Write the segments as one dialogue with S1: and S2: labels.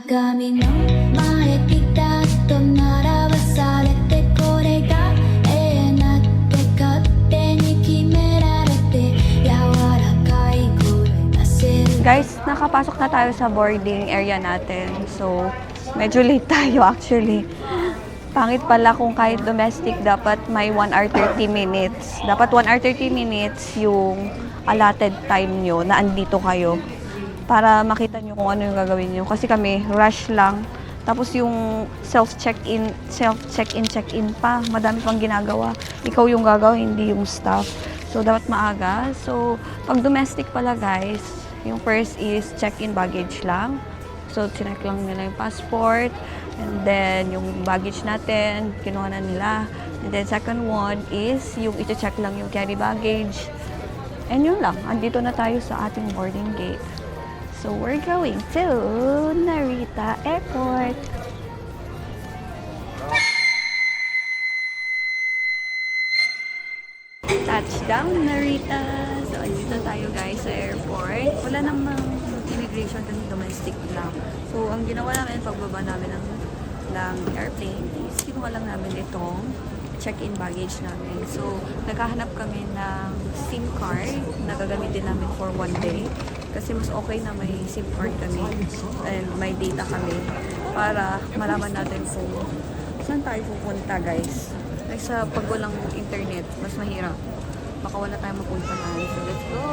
S1: 鏡の前ピタッと並ばされてこれが永遠だって勝手に決められて柔らかい声出せる
S2: Guys, nakapasok na tayo sa boarding area natin. So, medyo late tayo actually. Pangit pala kung kahit domestic, dapat may 1 hour 30 minutes. Dapat 1 hour 30 minutes yung allotted time nyo na andito kayo. Para makita nyo kung ano yung gagawin nyo. Kasi kami, rush lang. Tapos yung self-check-in, check-in pa. Madami pang ginagawa. Ikaw yung gagawin, hindi yung staff. So, dapat maaga. So, pag domestic pala guys, yung first is check-in baggage lang. So, chinek lang nila yung passport. And then, yung baggage natin, kinuha na nila. And then, second one is yung iti-check lang yung carry baggage. And yun lang. Andito na tayo sa ating boarding gate. So, we're going to Narita Airport. Touchdown, Narita! So, andito tayo guys sa airport. Wala namang immigration kasi domestic lang. So, ang ginawa namin, pagbaba namin ng airplane, is kinuha lang namin itong check-in baggage namin. So, naghahanap kami ng SIM card na gagamitin namin for 1 day. Kasi mas okay na may SIM card kami and may data kami para malaman natin kung saan tayo pupunta guys. Like sa pag walang internet, mas mahirap. Baka wala tayong mapuntahan. So, let's go!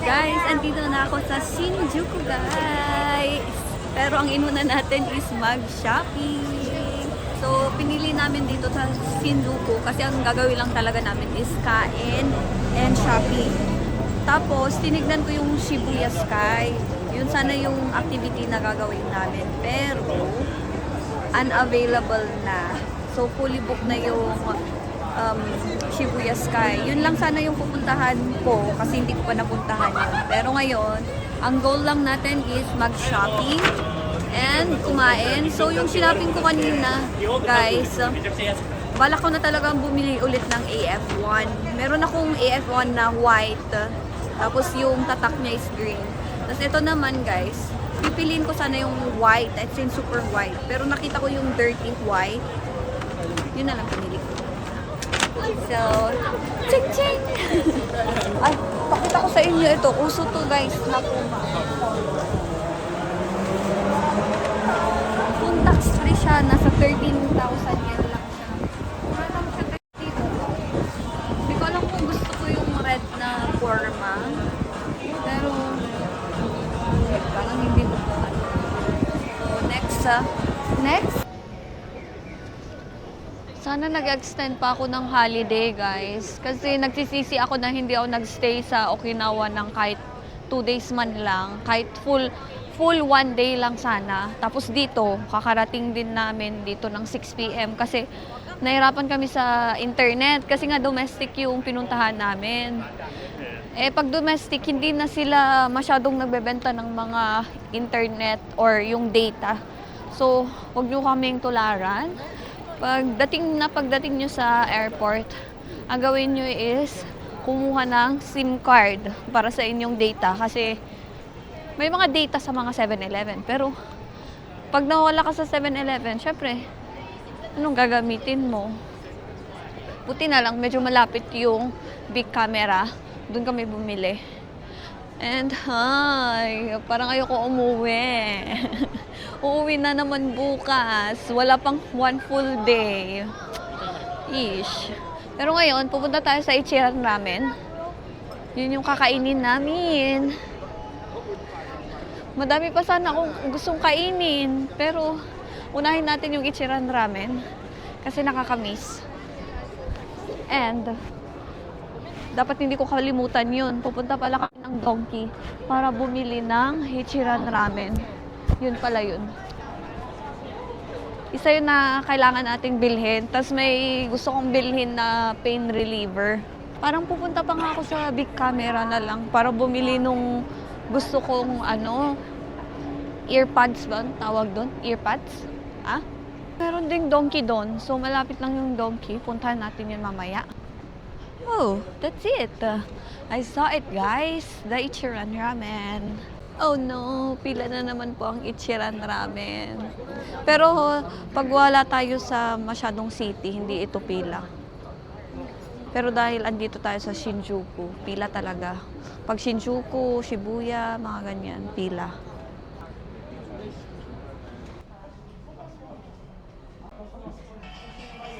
S2: Guys, andito na ako sa Shinjuku guys. Pero ang inuna natin is mag-shopping. So, pinili namin dito sa Shinjuku kasi ang gagawin lang talaga namin is kain and shopping. Tapos, tinignan ko yung Shibuya Sky. Yun sana yung activity na gagawin namin. Pero, unavailable na. So, fully booked na yung Shibuya Sky. Yun lang sana yung pupuntahan ko kasi hindi ko pa napuntahan yun. Pero ngayon, ang goal lang natin is mag-shopping and kumain. So, yung shopping ko kanina, guys, balak ko na talagang bumili ulit ng AF1. Meron akong AF1 na white, tapos yung tatak niya is green. Tapos ito naman, guys, pipiliin ko sana yung white, as in super white. Pero nakita ko yung dirty white. Yun na lang pinili ko. So, ching-ching! Ay, pakita ko sa inyo ito. Uso to guys na Puma. Kung tax free siya, nasa 13,000 yen lang siya. Mura lang siya dito. Hindi ko alam kung gusto ko yung red na Puma. Pero, parang hindi ko po. So, next. Sana nag-extend pa ako ng holiday, guys. Kasi nagsisisi ako na hindi ako nagstay sa Okinawa ng kahit 2 days man lang. Kahit full 1 day lang sana. Tapos dito, kakarating din namin dito ng 6 PM. Kasi nahirapan kami sa internet. Kasi nga domestic yung pinuntahan namin. Eh, pag domestic, hindi na sila masyadong nagbebenta ng mga internet or yung data. So, huwag nyo kaming tularan. Pagdating nyo sa airport, ang gawin nyo is kumuha ng SIM card para sa inyong data kasi may mga data sa mga 7-Eleven. Pero pag nawala ka sa 7-Eleven, syempre, anong gagamitin mo? Buti na lang, medyo malapit yung big camera. Doon kami bumili. And parang ayoko umuwi. Uuwi na naman bukas. Wala pang 1 full day. Ish. Pero ngayon, pupunta tayo sa Ichiran Ramen. Yun yung kakainin namin. Madami pa sana akong gustong kainin. Pero, unahin natin yung Ichiran Ramen. Kasi nakakamiss. And, dapat hindi ko kalimutan yun. Pupunta pala kami ng Donkey para bumili ng Ichiran Ramen. Yun pala yun. Isa yun na kailangan nating bilhin. Tapos may gusto kong bilhin na pain reliever. Parang pupunta pa nga ako sa big camera na lang para bumili nung gusto kong earpods ba? Ang tawag doon? Earpods? Ah? Meron ding donkey doon. So, malapit lang yung donkey. Puntahan natin yun mamaya. Oh, that's it. I saw it, guys. The Ichiran Ramen. Oh no, pila na naman po ang Ichiran Ramen. Pero pag wala tayo sa masyadong city, hindi ito pila. Pero dahil andito tayo sa Shinjuku, pila talaga. Pag Shinjuku, Shibuya, mga ganyan, pila.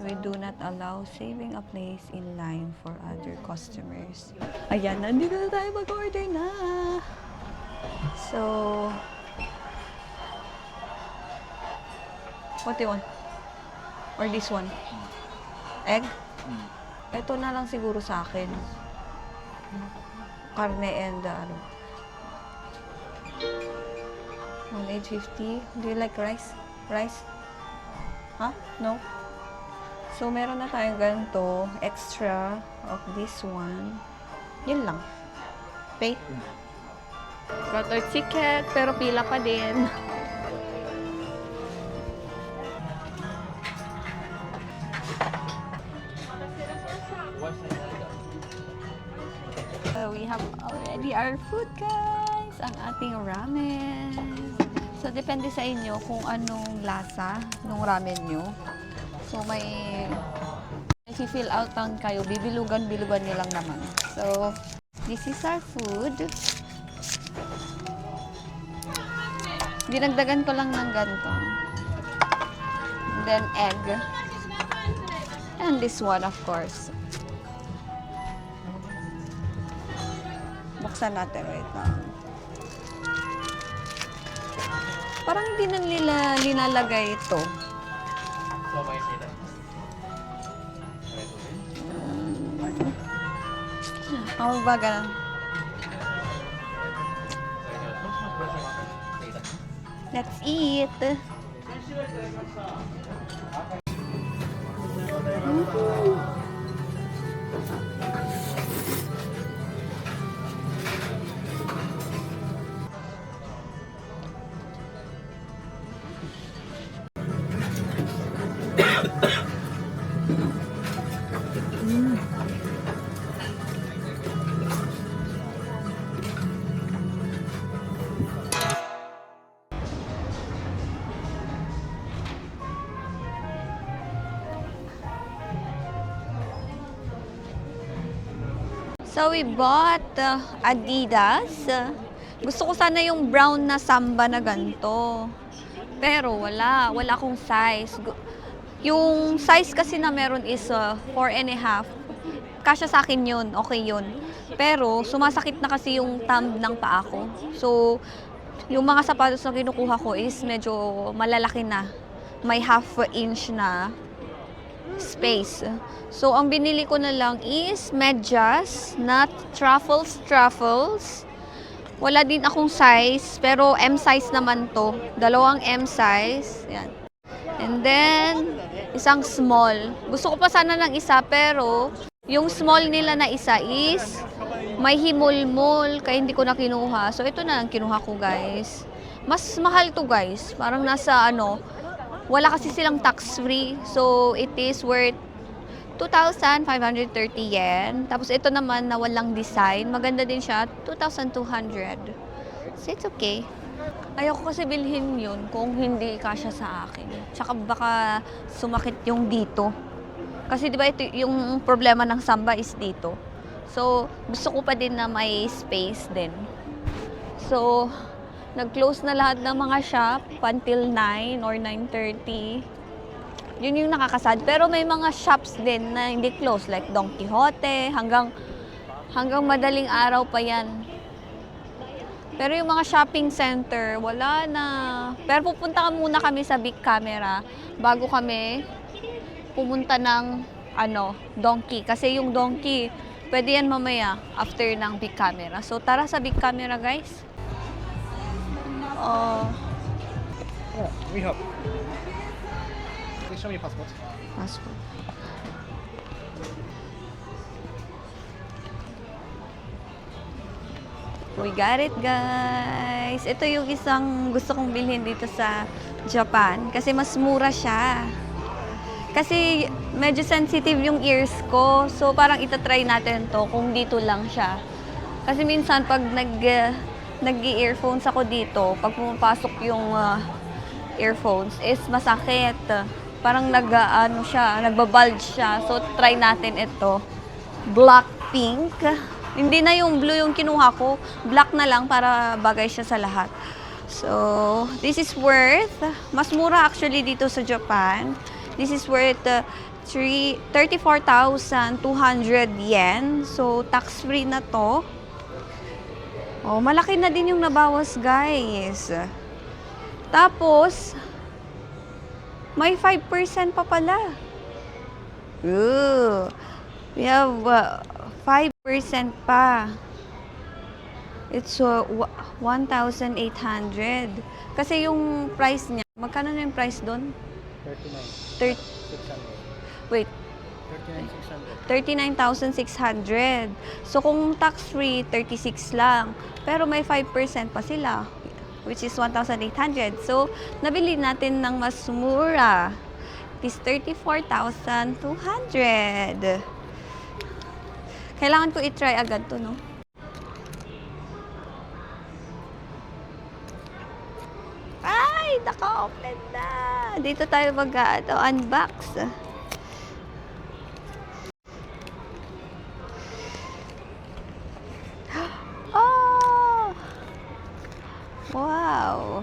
S2: We do not allow saving a place in line for other customers. Ayan, nandito na tayo mag-order na. So, what do you want? Or this one? Egg? Ito na lang siguro sa akin. Karne and 1.50. Do you like rice? Rice? Huh? No? So, meron na tayong ganito. Extra of this one. Yun lang. Pay. Got our ticket, pero pila pa din. So, we have already our food, guys. Ang ating ramen. So, depende sa inyo kung anong lasa ng ramen nyo. So, may fill out lang kayo. Bibilugan-bilugan nyo lang naman. So, this is our food. Dinagdagan ko lang ng ganito. Then, egg. And this one, of course. Buksan natin. Wait lang. Parang hindi na nila linalagay ito. Ang baga. Let's eat. So, we bought Adidas. Gusto ko sana yung brown na Samba na ganito. Pero wala. Wala akong size. Yung size kasi na meron is 4.5. Kasya sa akin yun. Okay yun. Pero sumasakit na kasi yung thumb ng paa ko. So, yung mga sapatos na kinukuha ko is medyo malalaki na. May half inch na space. So, ang binili ko na lang is medyas na truffles. Wala din akong size, pero M size naman to. Dalawang M size. Yan. And then, isang small. Gusto ko pa sana ng isa, pero yung small nila na isa is may himulmul, kaya hindi ko na kinuha. So, ito na lang kinuha ko, guys. Mas mahal to, guys. Parang nasa wala kasi silang tax-free. So, it is worth 2,530 yen. Tapos, ito naman na walang design. Maganda din siya. 2,200. So, it's okay. Ayoko kasi bilhin yun kung hindi kasya sa akin. Tsaka baka sumakit yung dito. Kasi, di ba, ito, yung problema ng Samba is dito. So, gusto ko pa din na may space din. So, nag-close na lahat ng mga shop until 9 or 9:30. Yun yung nakakasad. Pero may mga shops din na hindi close. Like Don Quixote, hanggang madaling araw pa yan. Pero yung mga shopping center, wala na. Pero pupunta muna kami sa Big Camera bago kami pumunta ng Donkey. Kasi yung Donkey, pwede yan mamaya after ng Big Camera. So tara sa Big Camera, guys.
S3: We have. Please show me your passport.
S2: Passport. We got it, guys. Ito yung isang gusto kong bilhin dito sa Japan kasi mas mura siya. Kasi medyo sensitive yung ears ko. So parang itatry natin to kung dito lang siya. Kasi minsan pag nag-earphones ako dito, pag pumapasok yung earphones is masakit. Parang nagbabulge siya. So try natin ito. Black pink. Hindi na yung blue yung kinuha ko. Black na lang para bagay siya sa lahat. So, this is worth, mas mura actually dito sa Japan. This is worth 34,200 yen. So, tax-free na to. Oh, malaki na din yung nabawas, guys. Tapos, may 5% pa pala. Ooh. We have 5% pa. It's 1,800. Kasi yung price niya, magkano na yung price doon?
S3: 39,600.
S2: Wait,
S3: 39,600.
S2: 39,600. So kung tax-free, 36 lang. Pero may 5% pa sila, which is 1,800. So, nabili natin ng mas mura. It is 34,200. Kailangan ko i-try agad to, no? Ay, naka-open na! Dito tayo unbox. Oh! Wow!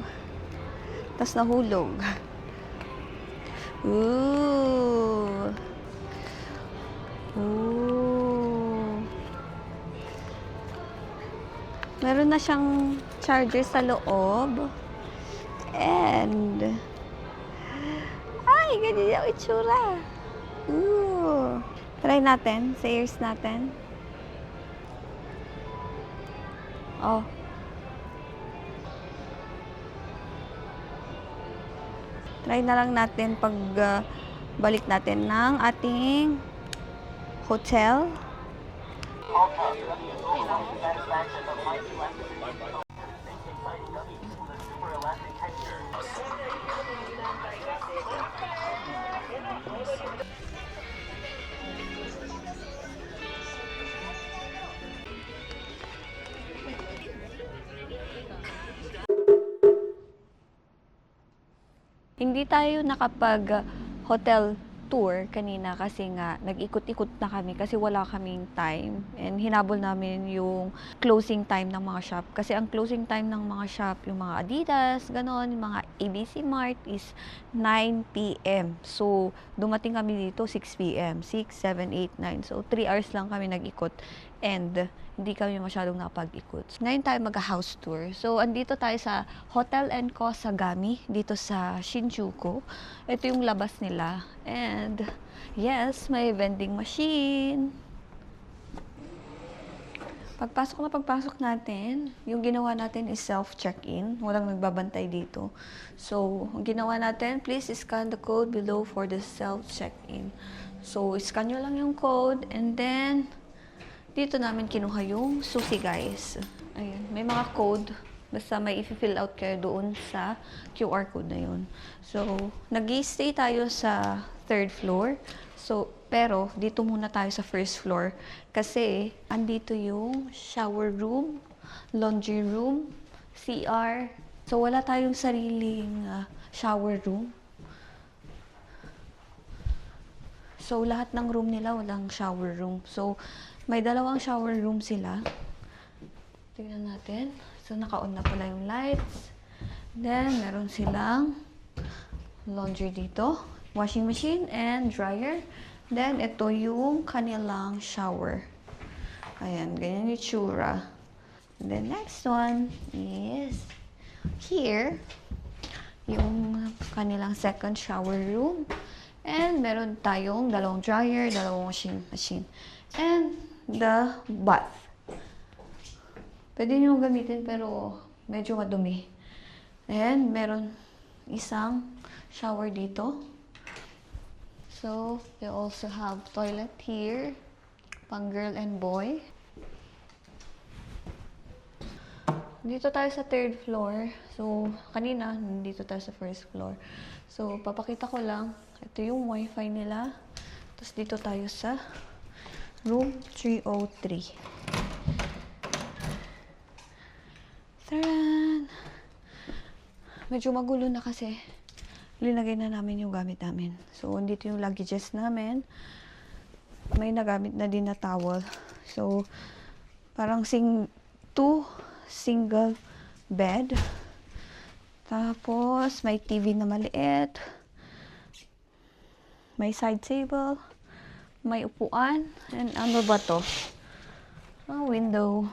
S2: Tapos nahulog. Ooh! Ooh! Meron na siyang charger sa loob. And, ay, ganyan yung itsura. Ooh. Try natin sa ears natin. Oh. Try na lang natin pag balik natin ng ating hotel. Hindi tayo nakapag hotel tour kanina kasi nga nag-ikot-ikot na kami kasi wala kaming time and hinabol namin yung closing time ng mga shop kasi ang closing time ng mga shop yung mga Adidas, ganon, yung mga ABC Mart is 9 p.m. So dumating kami dito 6 p.m. 6, 7, 8, 9. So 3 hours lang kami nag-ikot and hindi kami masyadong napag-ikot. Ngayon tayo mag-house tour. So, andito tayo sa Hotel & Co. Sagami, dito sa Shinjuku. Ito yung labas nila. And, yes, may vending machine. Pagpasok natin, yung ginawa natin is self-check-in. Walang nagbabantay dito. So, ang ginawa natin, please scan the code below for the self-check-in. So, scan nyo lang yung code and then, dito namin kinuha yung susi, guys. Ayun, may mga code. Basta may i-fill out kayo doon sa QR code na yun. So, nag-i-stay tayo sa 3rd floor. So, pero, dito muna tayo sa 1st floor. Kasi, andito yung shower room, laundry room, CR. So, wala tayong sariling shower room. So, lahat ng room nila walang shower room. So, may dalawang shower room sila. Tingnan natin. So, naka-on na pala yung lights. Then, meron silang laundry dito. Washing machine and dryer. Then, ito yung kanilang shower. Ayan, ganyan yung tsura. And then, next one is here. Yung kanilang second shower room. And, meron tayong dalawang dryer, dalawang washing machine. And, the bath. Pwede nyo gamitin pero medyo madumi. And meron isang shower dito. So, they also have toilet here. Pang girl and boy. Dito tayo sa third floor. So, kanina, nandito tayo sa first floor. So, papakita ko lang. Ito yung wifi nila. Tapos dito tayo sa room 303. Taran! Medyo magulo na kasi. Linagay na namin yung gamit namin. So, dito yung luggages namin. May nagamit na din na towel. So, parang two single bed. Tapos, may TV na maliit. May side table. May upuan. And ano ba to? Window.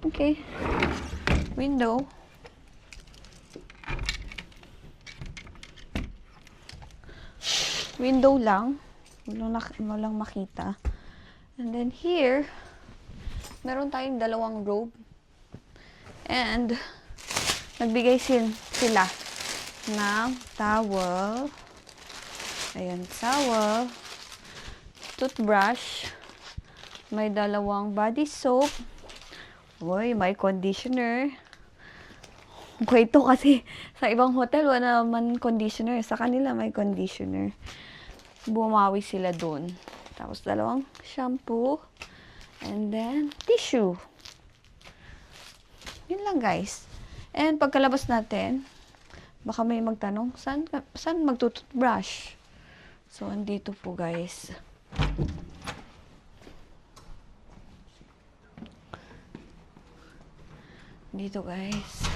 S2: Okay. Window. Window lang. Walang makita. And then here, meron tayong dalawang robe. And, nagbigay sila ng towel. Ayan, towel. Toothbrush. May dalawang body soap. Uy, may conditioner. Kwento kasi sa ibang hotel wala naman conditioner. Sa kanila may conditioner. Bumawi sila dun. Tapos dalawang shampoo. And then tissue. Yun lang guys. And pagkalabas natin, baka may magtanong, saan magtututbrush? So, andito po guys. Dito guys.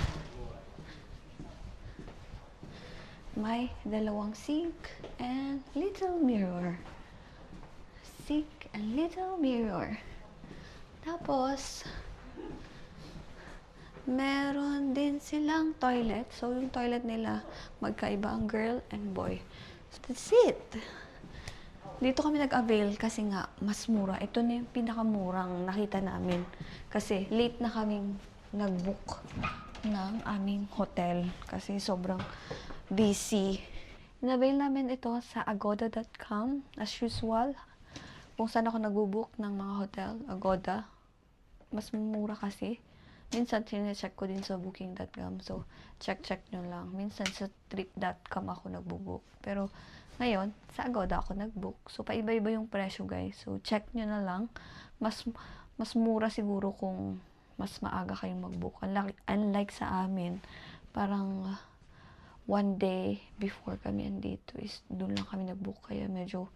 S2: May dalawang sink and little mirror. Sink and little mirror. Tapos, meron din silang toilet. So, yung toilet nila, magkaiba ang girl and boy. So, that's it. Dito kami nag-avail kasi nga, mas mura. Ito na yung pinakamurang nakita namin. Kasi late na kaming nag-book ng aming hotel. Kasi sobrang busy. In-avail namin ito sa agoda.com as usual. Kung saan ako nag-book ng mga hotel, Agoda. Mas mura kasi. Minsan, sinecheck ko din sa booking.com. So, check nyo lang. Minsan, sa trip.com ako nagbo-book. Pero, ngayon, sa Agoda ako nag-book. So, paiba-iba yung presyo, guys. So, check nyo na lang. Mas mura siguro kung mas maaga kayong mag-book. Unlike sa amin, parang one day before kami andito is doon lang kami nag-book. Kaya medyo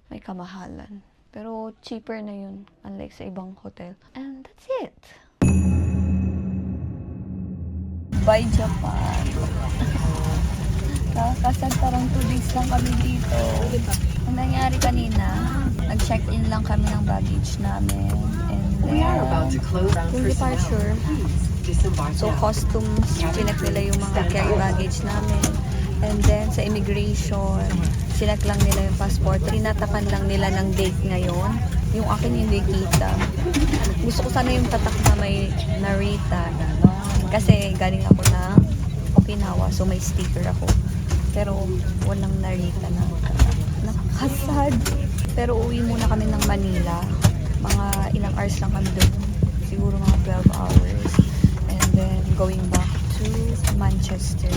S2: may kamahalan. Pero, cheaper na yun. Unlike sa ibang hotel. And that's it. Bye, Japan. Kakasad parang 2 days lang kami dito. Ang nangyari kanina, nag-check-in lang kami ng baggage namin. And then, yung departure, so customs, chinek nila yung mga carry baggage namin. And then, sa immigration, chinek lang nila yung passport. Tinatakan lang nila ng date ngayon. Yung akin hindi kita. Gusto ko sana yung tatak na may Narita. Kasi galing ako ng Okinawa, so may sticker ako. Pero walang Narita na. Nakakasad. Pero uwi muna kami ng Manila. Mga ilang hours lang kami doon. Siguro mga 12 hours. And then going back to Manchester.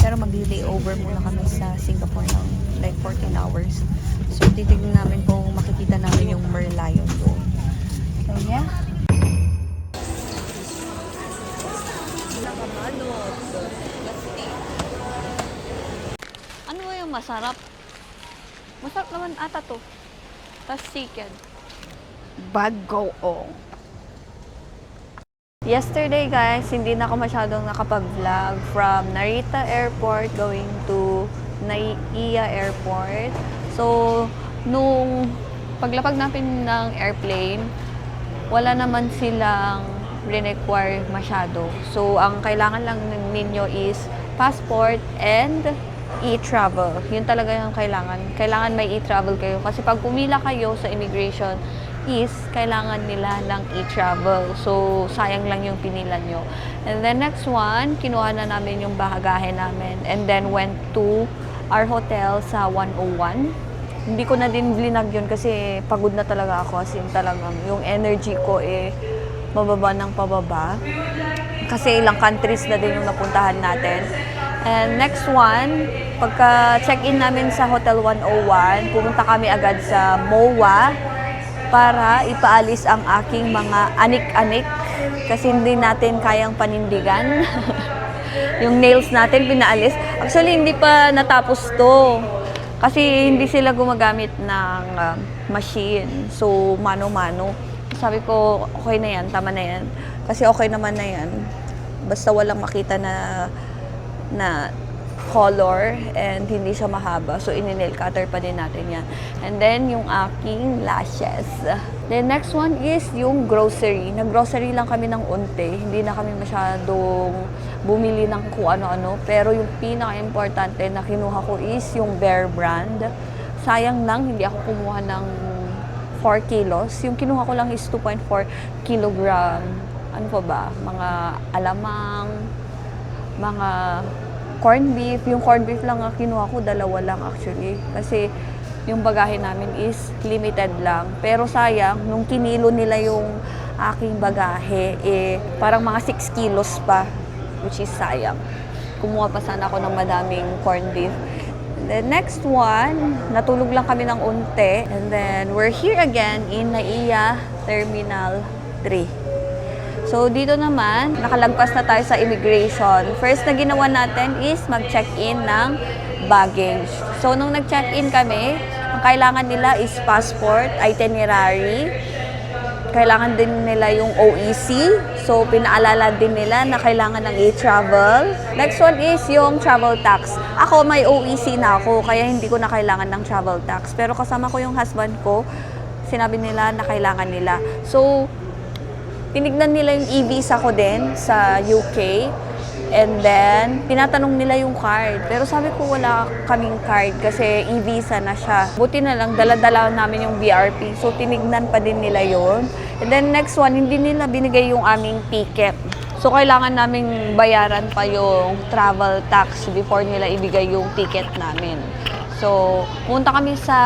S2: Pero mag-delay over muna kami sa Singapore ng like 14 hours. So titignan namin kung makikita namin yung Merlion doon. So yeah. Ano ba yung masarap? Masarap naman ata to. Tas chicken. Bagoong. Yesterday guys, hindi na ako masyadong nakapag-vlog from Narita Airport going to Naiya Airport. So, nung paglapag natin ng airplane, wala naman silang require masyado. So, ang kailangan lang ninyo is passport and e-travel. Yun talaga yung kailangan. Kailangan may e-travel kayo. Kasi pag pumila kayo sa immigration, is kailangan nila ng e-travel. So, sayang lang yung pinila nyo. And then next one, kinuha na namin yung bahagahe namin. And then went to our hotel sa 101. Hindi ko na din blinag yun kasi pagod na talaga ako. As in talagang yung energy ko mababa ng pababa. Kasi ilang countries na din yung napuntahan natin. And next one, pagka check-in namin sa Hotel 101, pumunta kami agad sa MOA para ipaalis ang aking mga anik-anik kasi hindi natin kayang panindigan. Yung nails natin pinaalis. Actually, hindi pa natapos to. Kasi hindi sila gumagamit ng machine. So, mano-mano. Sabi ko, okay na yan, tama na yan. Kasi okay naman na yan. Basta walang makita na color and hindi siya mahaba. So, ini-nail cutter pa din natin yan. And then, yung aking lashes. Then, next one is yung grocery. Nag-grocery lang kami ng unti. Hindi na kami masyadong bumili ng kung ano-ano. Pero yung pinaka-importante na kinuha ko is yung Bear brand. Sayang lang, hindi ako kumuha ng 4 kilos. Yung kinuha ko lang is 2.4 kilogram. Ano pa ba? Mga alamang, mga corned beef. Yung corned beef lang ang kinuha ko, 2 lang actually. Kasi yung bagahe namin is limited lang. Pero sayang, nung kinilo nila yung aking bagahe, parang mga 6 kilos pa. Which is sayang. Kumuha pa sana ako ng madaming corned beef. The next one, natulog lang kami ng unti. And then, we're here again in NAIA Terminal 3. So, dito naman, nakalagpas na tayo sa immigration. First na ginawa natin is mag-check-in ng baggage. So, nung nag-check-in kami, ang kailangan nila is passport, itinerary, kailangan din nila yung OEC. So, pinaalala din nila na kailangan ng e-travel. Next one is yung travel tax. Ako, may OEC na ako, kaya hindi ko na kailangan ng travel tax. Pero kasama ko yung husband ko, sinabi nila na kailangan nila. So, tinignan nila yung e-visa ko din sa UK. And then, tinatanong nila yung card. Pero sabi ko wala kaming card kasi e-visa na siya. Buti na lang, dala-dala namin yung BRP. So, tinignan pa din nila yon. And then, next one, hindi nila binigay yung aming ticket. So, kailangan naming bayaran pa yung travel tax before nila ibigay yung ticket namin. So, punta kami sa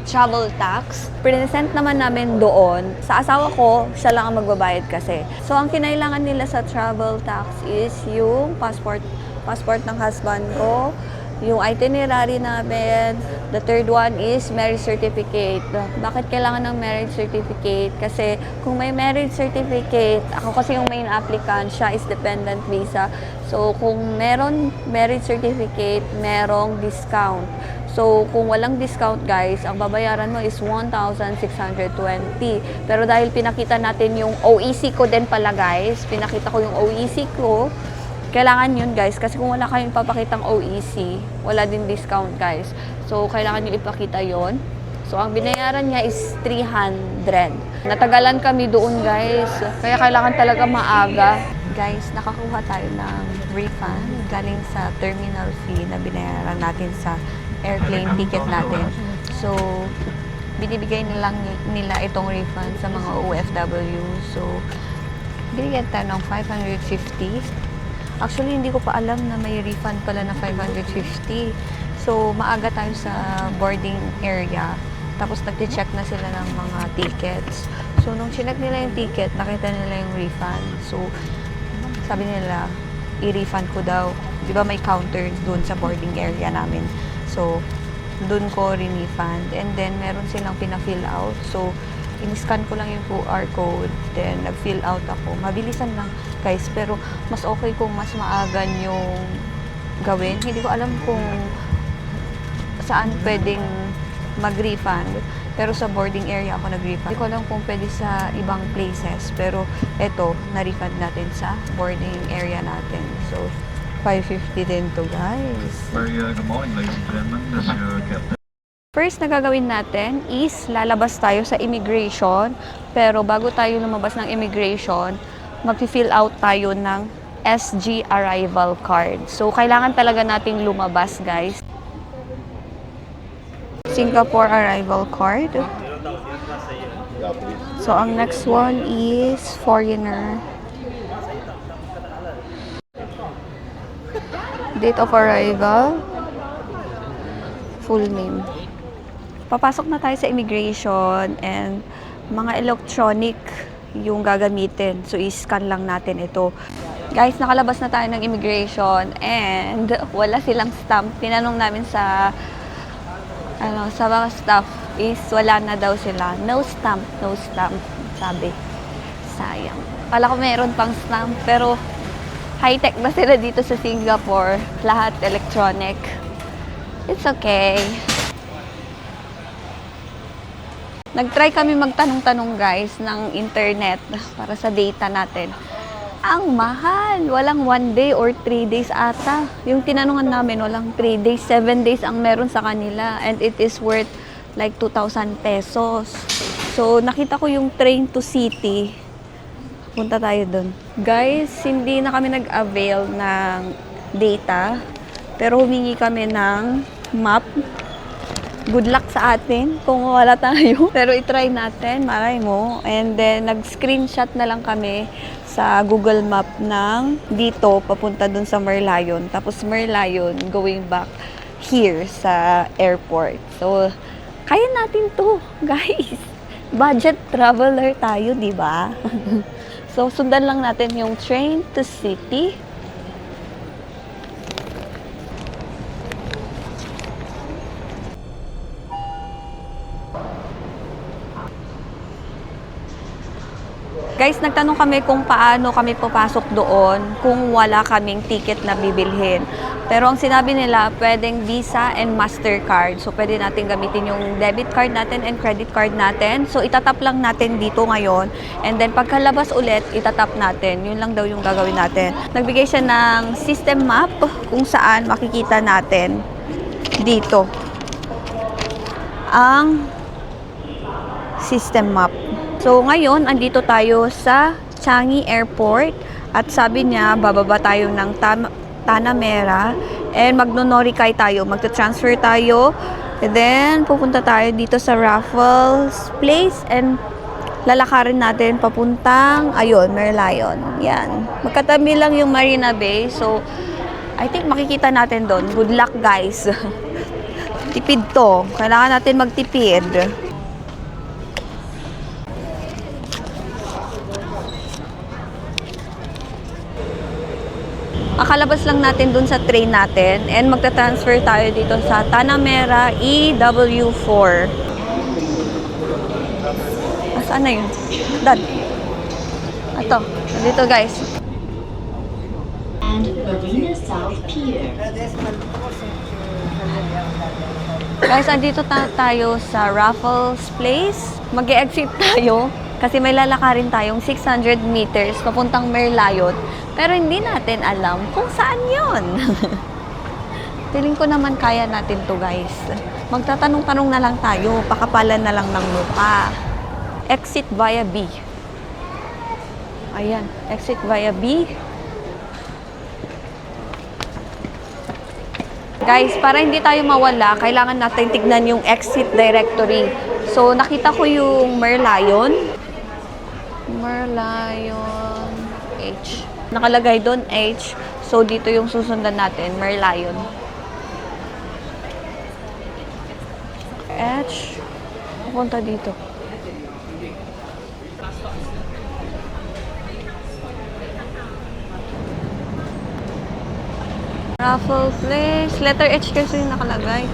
S2: travel tax. Present naman namin doon. Sa asawa ko, siya lang ang magbabayad kasi. So, ang kinailangan nila sa travel tax is yung passport ng husband ko, yung itinerary namin. The third one is marriage certificate. Bakit kailangan ng marriage certificate? Kasi kung may marriage certificate, ako kasi yung main applicant, siya is dependent visa. So, kung meron marriage certificate, merong discount. So, kung walang discount guys, ang babayaran mo is 1,620. Pero dahil pinakita natin yung OEC ko din pala guys, pinakita ko yung OEC ko, kailangan yun guys. Kasi kung wala kayong papakitang OEC, wala din discount guys. So, kailangan nyo ipakita yon. So, ang binayaran niya is 300. Natagalan kami doon guys. Kaya kailangan talaga maaga. Guys, nakakuha tayo ng refund galing sa terminal fee na binayaran natin sa airplane ticket natin. So, binibigay nila itong refund sa mga OFW. So, binigyan tayo ng 550. Actually, hindi ko pa alam na may refund pala na 550. So, maaga tayo sa boarding area. Tapos, nag-check na sila ng mga tickets. So, nung chinek nila yung ticket, nakita nila yung refund. So, sabi nila, i-refund ko daw. Di ba may counter dun sa boarding area namin. So, dun ko rin-refund. And then, meron silang pina-fill out. So, in-scan ko lang yung QR code. Then, nag-fill out ako. Mabilisan lang, guys. Pero, mas okay kung mas maagan yung gawin. Hindi ko alam kung saan pwedeng mag-refund. Pero sa boarding area ako nag-refund. Hindi ko alam kung pwede sa ibang places. Pero, eto, na-refund natin sa boarding area natin. So, 550 din to guys.
S4: Good morning, ladies and gentlemen. This is your captain.
S2: First na gagawin natin is lalabas tayo sa immigration. Pero bago tayo lumabas ng immigration, mag-fill out tayo ng SG arrival card. So, kailangan talaga nating lumabas guys. Singapore arrival card. So, ang next one is foreigner. Date of arrival, full name. Papasok na tayo sa immigration and mga electronic yung gagamitin. So, i-scan lang natin ito. Guys, nakalabas na tayo ng immigration and wala silang stamp. Tinanong namin sa mga staff is wala na daw sila. No stamp, sabi. Sayang. Kala ko meron pang stamp, pero high-tech na sila dito sa Singapore. Lahat electronic. It's okay. Nag-try kami magtanong-tanong guys ng internet para sa data natin. Ang mahal! Walang 1 day or 3 days ata. Yung tinanungan namin, walang 3 days, 7 days ang meron sa kanila. And it is worth like 2,000 pesos. So, nakita ko yung train to city. Punta tayo dun. Guys, hindi na kami nag-avail ng data. Pero humingi kami ng map. Good luck sa atin kung wala tayo. Pero itry natin, malay mo. And then, nag-screenshot na lang kami sa Google Map ng dito, papunta dun sa Merlion. Tapos Merlion, going back here sa airport. So, kaya natin to, guys. Budget traveler tayo, di ba? So, sundan lang natin yung train to city. Guys, nagtanong kami kung paano kami papasok doon kung wala kaming ticket na bibilhin. Pero ang sinabi nila, pwedeng Visa and Mastercard. So, pwede natin gamitin yung debit card natin and credit card natin. So, itatap lang natin dito ngayon. And then, pagkalabas ulit, itatap natin. Yun lang daw yung gagawin natin. Nagbigay siya ng system map kung saan makikita natin dito ang system map. So, ngayon, andito tayo sa Changi Airport at sabi niya, bababa tayo ng Tanah Merah and magno-Noricay tayo, magta-transfer tayo and then pupunta tayo dito sa Raffles Place and lalakarin natin papuntang, ayun, Merlion. Yan. Magkatabi lang yung Marina Bay, so I think makikita natin doon. Good luck guys. Tipid to. Kailangan natin magtipid. Akalabas lang natin dun sa train natin and magta-transfer tayo dito sa Tanah Merah EW4. Saan na yun? Dad. Ito. Dito guys.
S5: And Marina South Pier.
S2: Guys, andito tayo sa Raffles Place. Mag-e-exit tayo kasi may lalakarin tayong 600 meters papuntang Merlion. Pero hindi natin alam kung saan yon. Feeling ko naman kaya natin to guys. Magtatanong-tanong na lang tayo. Pakapalan na lang ng mukha. Exit via B. Ayan. Exit via B. Guys, para hindi tayo mawala, kailangan natin tignan yung exit directory. So, nakita ko yung Merlion. Merlion H. Nakalagay doon H. So, dito yung susundan natin, Merlion. H. Pupunta dito. Raffles Place. Letter H kasi yung nakalagay.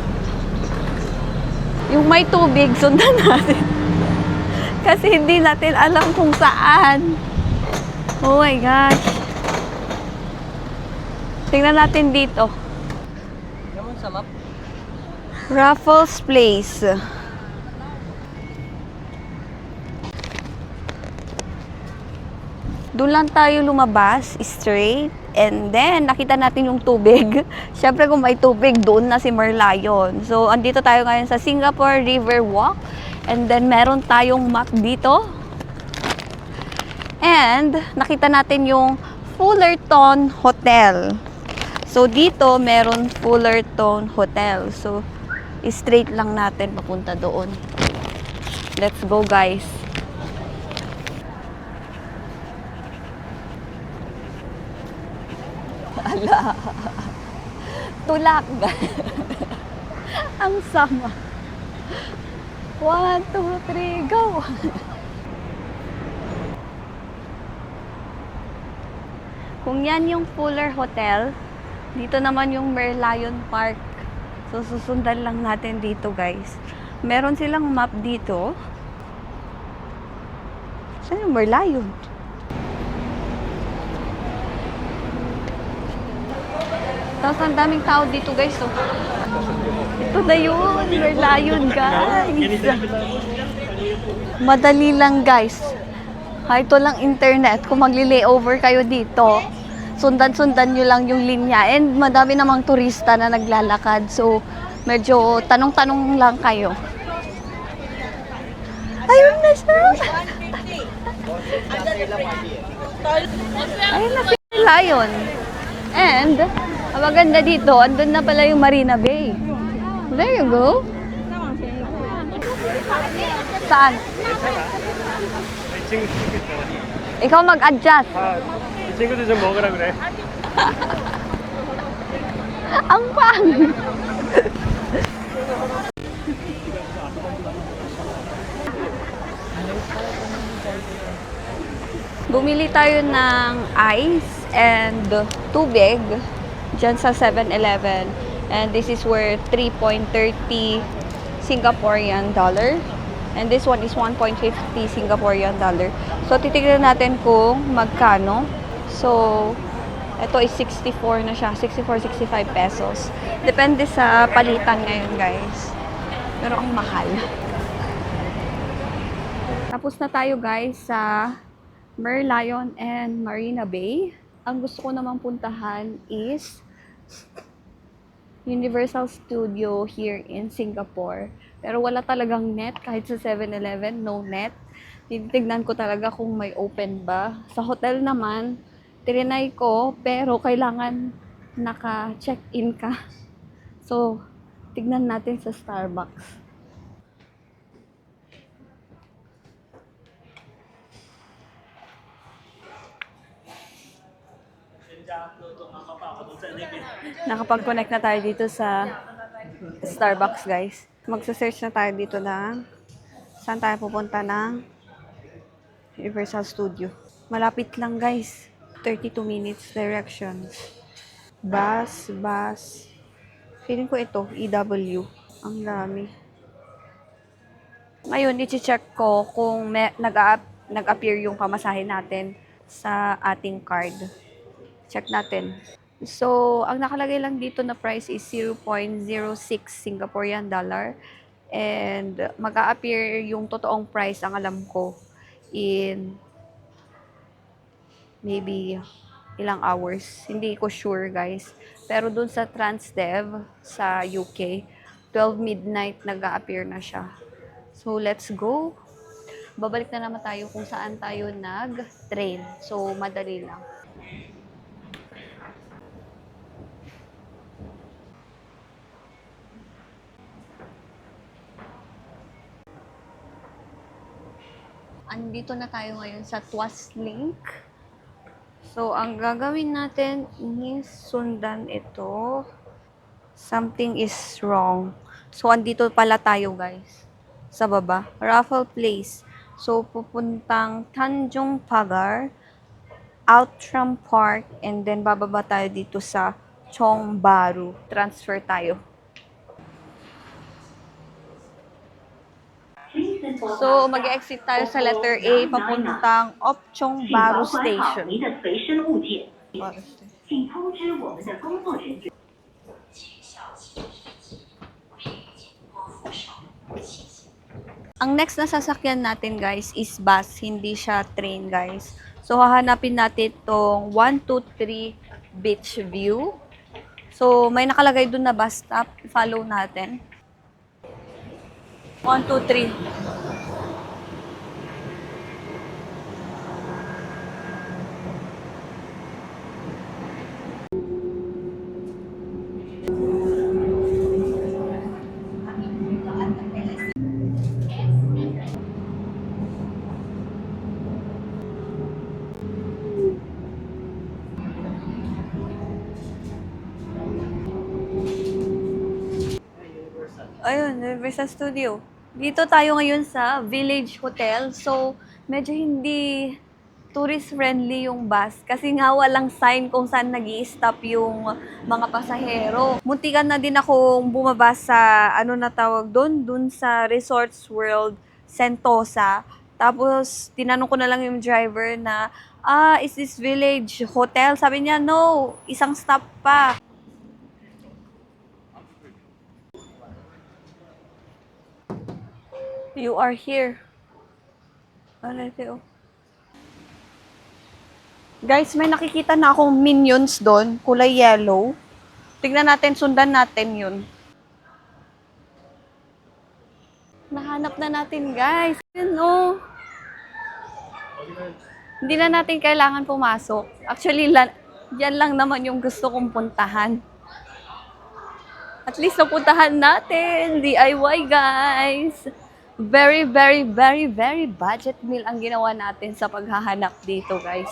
S2: Yung may tubig, sundan natin. Kasi hindi natin alam kung saan. Oh my gosh. Tingnan natin dito. Raffles Place. Doon lang tayo lumabas, straight. And then, nakita natin yung tubig. Siyempre, kung may tubig, doon na si Merlion. So, andito tayo ngayon sa Singapore River Walk. And then, meron tayong map dito. And, nakita natin yung Fullerton Hotel. So, dito, meron Fullerton Hotel. So, straight lang natin papunta doon. Let's go, guys. Ala. Tulak. Ang sama. 1, 2, 3, go! Kung yan yung Fuller Hotel, dito naman yung Merlion Park. So, susundan lang natin dito, guys. Meron silang map dito. Saan yung Merlion? Tapos ang daming tao dito, guys. So, ito na yun, Merlion, guys. Madali lang, guys. Ito lang internet. Kung magli-layover kayo dito, sundan-sundan nyo lang yung linya. And madami namang turista na naglalakad. So, medyo tanong-tanong lang kayo. Ayun na siya! Ayun na si Lion. And, ang maganda dito, andun na pala yung Marina Bay. There you go. Saan? Ikaw mag-adjust.
S3: 이 친구들 좀 먹으라 그래.
S2: Ang pang! Bumili tayo ng ice and tubig dyan sa 7-Eleven. And this is worth 3.30 Singaporean dollar. And this one is 1.50 Singaporean dollar. So, titignan natin kung magkano. So, ito is 64 na siya. 64, 65 pesos. Depende sa palitan ngayon, guys. Pero ang mahal. Tapos na tayo, guys, sa Merlion and Marina Bay. Ang gusto ko namang puntahan is Universal Studio here in Singapore. Pero wala talagang net. Kahit sa 7-Eleven, no net. Titignan ko talaga kung may open ba. Sa hotel naman, trinay ko, pero kailangan naka-check-in ka. So, tignan natin sa Starbucks. Nakapag-connect na tayo dito sa Starbucks, guys. Magsa-search na tayo dito na saan tayo pupunta ng Universal Studio. Malapit lang, guys. 32 minutes directions. Bus. Feeling ko ito, EW. Ang dami. Ngayon, i-check ko kung nag-appear yung pamasahe natin sa ating card. Check natin. So, ang nakalagay lang dito na price is 0.06 Singaporean dollar. And mag-a-appear yung totoong price, ang alam ko, in maybe ilang hours. Hindi ko sure, guys. Pero dun sa Transdev sa UK, 12 midnight nag-a-appear na siya. So, let's go. Babalik na naman tayo kung saan tayo nag-train. So, madali lang. Andito na tayo ngayon sa Tuas Link. So, ang gagawin natin is sundan ito. Something is wrong. So, andito pala tayo, guys. Sa baba. Raffle Place. So, pupuntang Tanjung Pagar, Outram Park, and then bababa tayo dito sa Chong Baru. Transfer tayo. So, mag-exit tayo sa letter A, papuntang Opchong Baru Station. Ang next na sasakyan natin, guys, is bus. Hindi siya train, guys. So, hahanapin natin itong 123 Beach View. So, may nakalagay dun na bus stop. Follow natin. 1, 2, 3. Ayun, Universal Studio. Dito tayo ngayon sa Village Hotel. So, medyo hindi tourist-friendly yung bus kasi nga walang sign kung saan nag-i-stop yung mga pasahero. Muntikan na din akong bumaba sa, ano na tawag doon? Doon sa Resorts World Sentosa. Tapos, tinanong ko na lang yung driver na, is this village hotel? Sabi niya, no, isang stop pa. You are here. Alright, oh. Guys, may nakikita na akong minions doon, kulay yellow. Tignan natin, sundan natin yun. Nahanap na natin, guys. Yun, oh. Hindi na natin kailangan pumasok. Actually, yan lang naman yung gusto kong puntahan. At least napuntahan natin. DIY, guys. Very, very, very, very budget meal ang ginawa natin sa paghahanap dito, guys.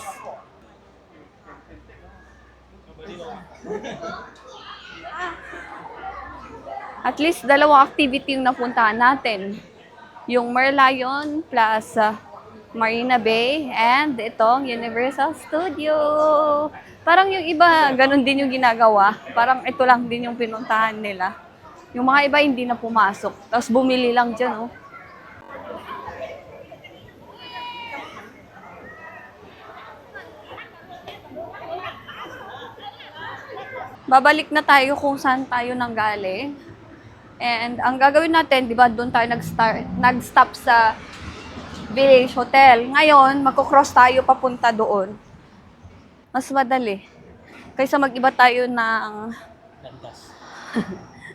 S2: At least dalawang activity yung napuntahan natin. Yung Merlion plus Marina Bay and itong Universal Studio. Parang yung iba, ganun din yung ginagawa. Parang ito lang din yung pinuntahan nila. Yung mga iba hindi na pumasok. Tapos bumili lang dyan, oh. Babalik na tayo kung saan tayo nanggaling. And ang gagawin natin, di ba, doon tayo nag-stop sa Village Hotel. Ngayon, magko-cross tayo papunta doon. Mas madali. Kaysa mag-iba tayo ng landas.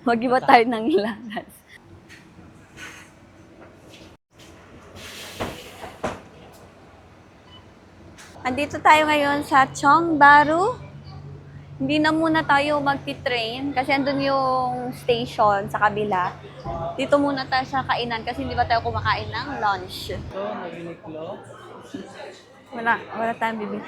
S2: Mag-iba tayo ng landas. Andito tayo ngayon sa Chongbaru. Hindi na muna tayo magti-train kasi andun yung station sa kabila. Dito muna tayo sa kainan kasi hindi ba tayo kumakain ng lunch. Wala tayong bibili.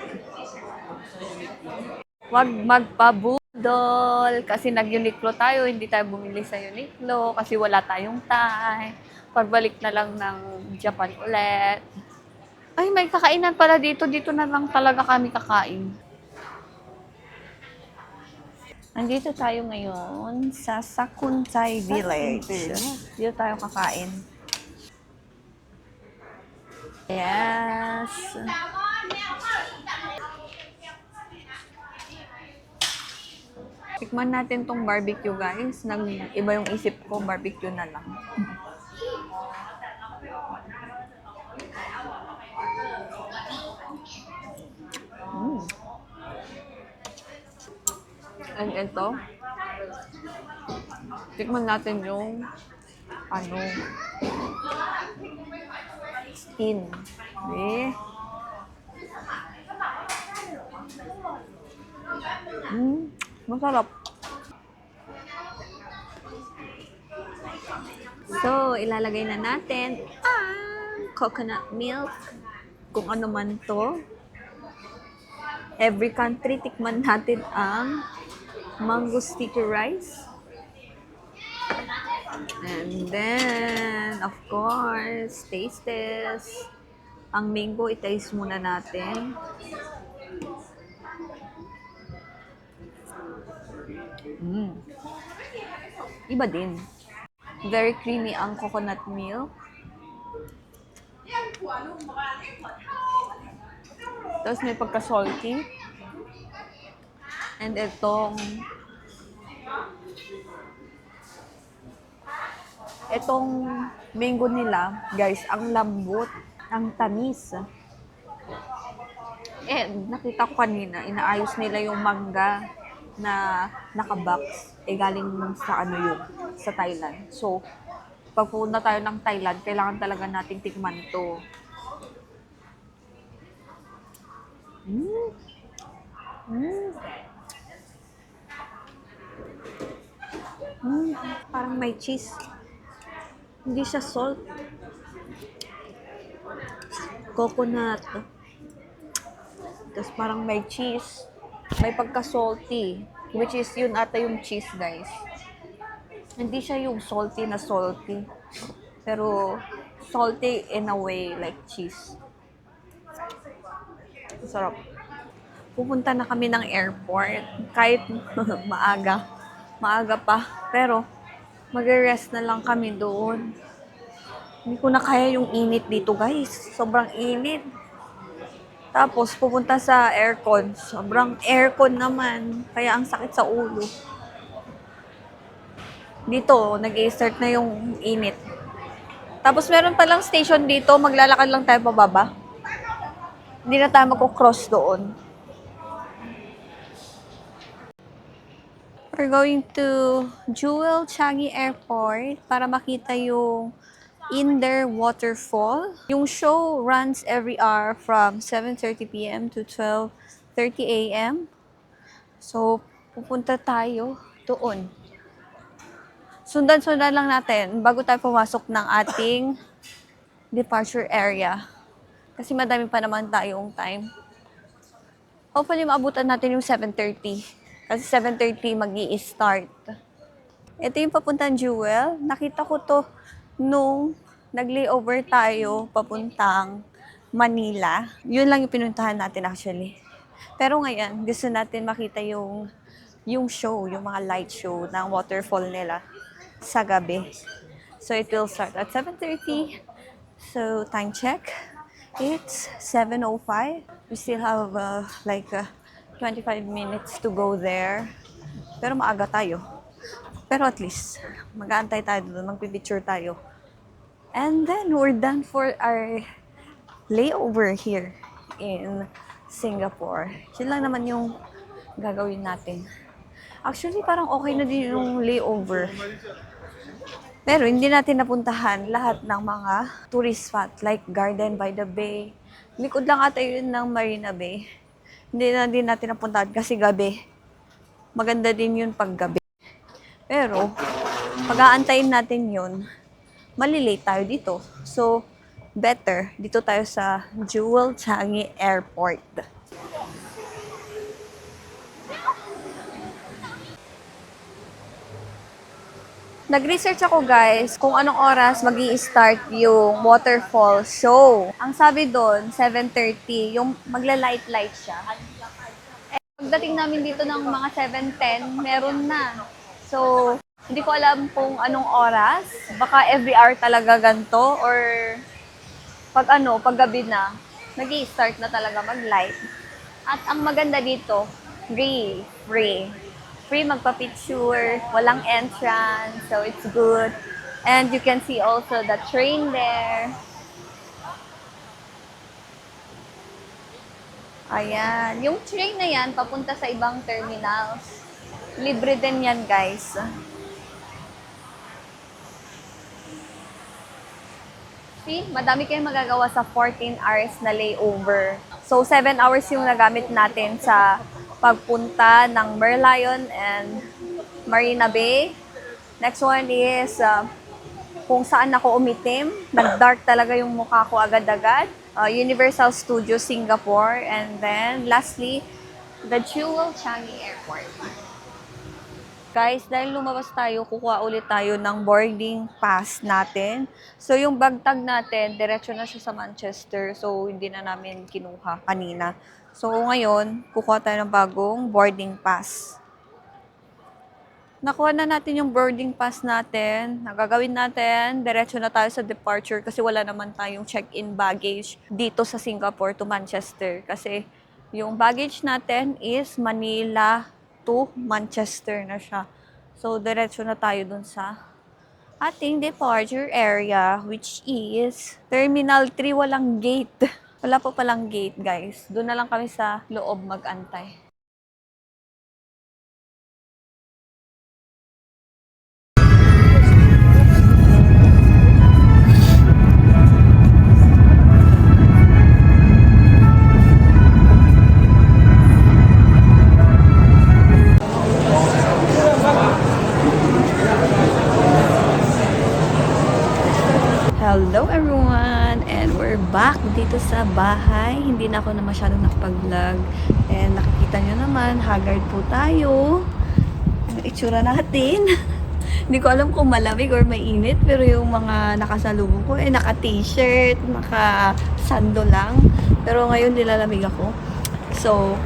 S2: Huwag magpabudol kasi nag-Uniqlo tayo, hindi tayo bumili sa Uniqlo kasi wala tayong time. Pagbalik na lang ng Japan ulit. Ay, may kakainan pala dito. Dito na lang talaga kami kakain. Nandito tayo ngayon sa Sakuntay Village. Dito tayo kakain. Yes. Tikman natin tong barbecue, guys. Iba yung isip ko, barbecue na lang. And ito, tikman natin yung skin. Masarap. So, ilalagay na natin ang coconut milk. Kung ano man to. Every country, tikman natin ang mango sticky rice. And then, of course, taste test. Ang mango, i-taste muna natin. Iba din. Very creamy ang coconut milk. Tapos may pagka-salty. And itong mango nila, guys, ang lambot, ang tamis. And nakita ko kanina, inaayos nila yung mangga na naka-box. Galing sa yun, sa Thailand. So, pag pupunta tayo ng Thailand, kailangan talaga nating tikman to. Parang may cheese. Hindi siya salt. Coconut. Tapos parang may cheese. May pagka-salty. Which is yun ata yung cheese, guys. Hindi siya yung salty na salty. Pero salty in a way like cheese. Sarap. Pupunta na kami ng airport. Kahit maaga. Maaga pa. Pero, magre-rest na lang kami doon. Hindi ko na kaya yung init dito, guys. Sobrang init. Tapos, pupunta sa aircon. Sobrang aircon naman. Kaya ang sakit sa ulo. Dito, nag-i-start na yung init. Tapos, meron palang station dito. Maglalakad lang tayo pababa. Hindi na tayo magko-cross doon. We're going to Jewel Changi Airport para makita yung Inder Waterfall. Yung show runs every hour from 7:30 p.m. to 12:30 a.m. So, pupunta tayo doon. Sundan-sundan lang natin bago tayo pumasok ng ating departure area. Kasi madami pa naman tayong time. Hopefully, maabutan natin yung 7:30. Kasi 7:30 mag-i-start. Ito yung papuntang Jewel. Nakita ko to nung nag-layover tayo papuntang Manila. Yun lang yung pinuntahan natin actually. Pero ngayon, gusto natin makita yung show, yung mga light show ng waterfall nila sa gabi. So it will start at 7:30. So time check. It's 7:05. We still have 25 minutes to go there. Pero maaga tayo. Pero at least, mag-aantay tayo doon, magpipicture tayo. And then, we're done for our layover here in Singapore. Yun lang naman yung gagawin natin. Actually, parang okay na din yung layover. Pero hindi natin napuntahan lahat ng mga tourist spot like Garden by the Bay. Likod lang ata yun ng Marina Bay. Hindi na din natin napuntahan kasi gabi. Maganda din yun pag gabi. Pero, pag-aantayin natin yun, malilate tayo dito. So, better, dito tayo sa Jewel Changi Airport. Nag-research ako guys kung anong oras mag-i-start yung waterfall show. Ang sabi doon, 7:30, yung magla-light-light siya. Pagdating namin dito ng mga 7:10, meron na. So, hindi ko alam kung anong oras. Baka every hour talaga ganito or pag gabi na, nag-i-start na talaga mag-light. At ang maganda dito, free. Free magpa-picture, walang entrance, so it's good. And you can see also the train there. Ayan. Yung train na yan, papunta sa ibang terminals. Libre din yan, guys. See, madami kayong magagawa sa 14 hours na layover. So, 7 hours yung nagamit natin sa pagpunta ng Merlion and Marina Bay. Next one is kung saan ako umitim. Nag-dark talaga yung mukha ko agad-agad. Universal Studios Singapore. And then, lastly, the Jewel Changi Airport. Guys, dahil lumabas tayo, kukuha ulit tayo ng boarding pass natin. So, yung bag tag natin, diretso na siya sa Manchester. So, hindi na namin kinuha kanina. So, ngayon, kukuha tayo ng bagong boarding pass. Nakuha na natin yung boarding pass natin. Nagagawin natin, diretso na tayo sa departure kasi wala naman tayong check-in baggage dito sa Singapore to Manchester. Kasi yung baggage natin is Manila to Manchester na siya. So, diretso na tayo dun sa ating departure area, which is Terminal 3, walang gate. Wala pa palang gate, guys. Doon na lang kami sa loob mag-antay. Hello everyone! And we're back dito sa bahay. Hindi na ako na masyadong nakapag-vlog. And nakikita nyo naman, haggard po tayo. Ang itsura natin. Hindi ko alam kung malamig or mainit. Pero yung mga nakasalubong ko, naka-t-shirt, naka-sando lang. Pero ngayon nilalamig ako. So,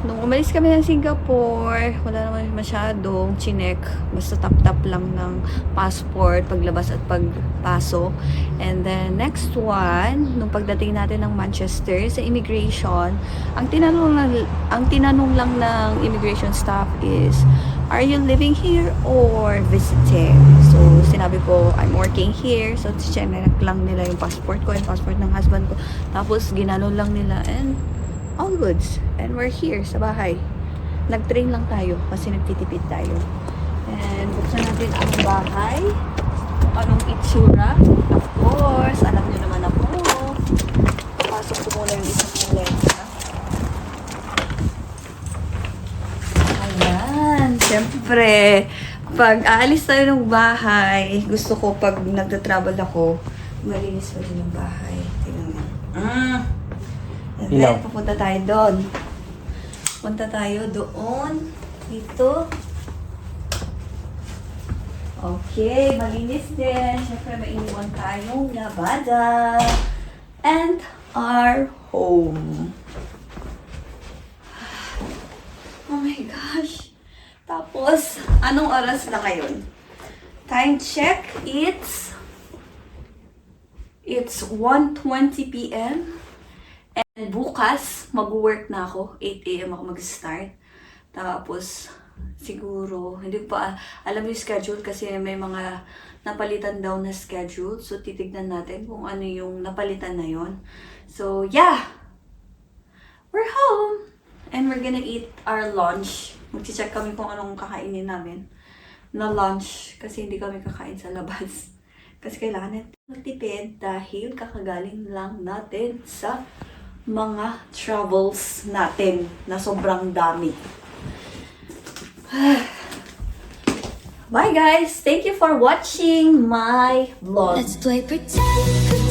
S2: nung umalis kami ng Singapore, wala naman masyadong chinek. Basta tap-tap lang ng passport, paglabas at pagpasok. And then, next one, nung pagdating natin ng Manchester sa immigration, ang tinanong lang ng immigration staff is, are you living here or visiting? So, sinabi ko, I'm working here. So, chinek lang nila yung passport ko, yung passport ng husband ko. Tapos, ginanon lang nila and all goods. And we're here sa bahay. Nag-train lang tayo kasi nagtitipid tayo. And buksan natin ang bahay. Kung anong itsura. Of course, alam nyo naman ako. Pasok ko muna yung isang maleta. Ayan. Siyempre, pag aalis tayo ng bahay, gusto ko pag nagta-travel ako, malinis pa din yung bahay. Tingnan mo. And then, pupunta tayo doon. Punta tayo doon. Dito. Okay, malinis din. Siyempre, may iniwan tayong labada. And our home. Oh my gosh. Tapos, anong oras na ngayon? Time check, it's 1:20 p.m. And bukas, mag-work na ako. 8 a.m. ako mag-start. Tapos, siguro, hindi pa alam yung schedule kasi may mga napalitan daw na schedule. So, titignan natin kung ano yung napalitan na yon. So, yeah! We're home! And we're gonna eat our lunch. Mag-check kami kung anong kakainin namin na lunch kasi hindi kami kakain sa labas. Kasi kailangan natin magtipid dahil kakagaling lang natin sa mga travels natin na sobrang dami. Bye guys! Thank you for watching my vlog.
S1: Let's play pretend.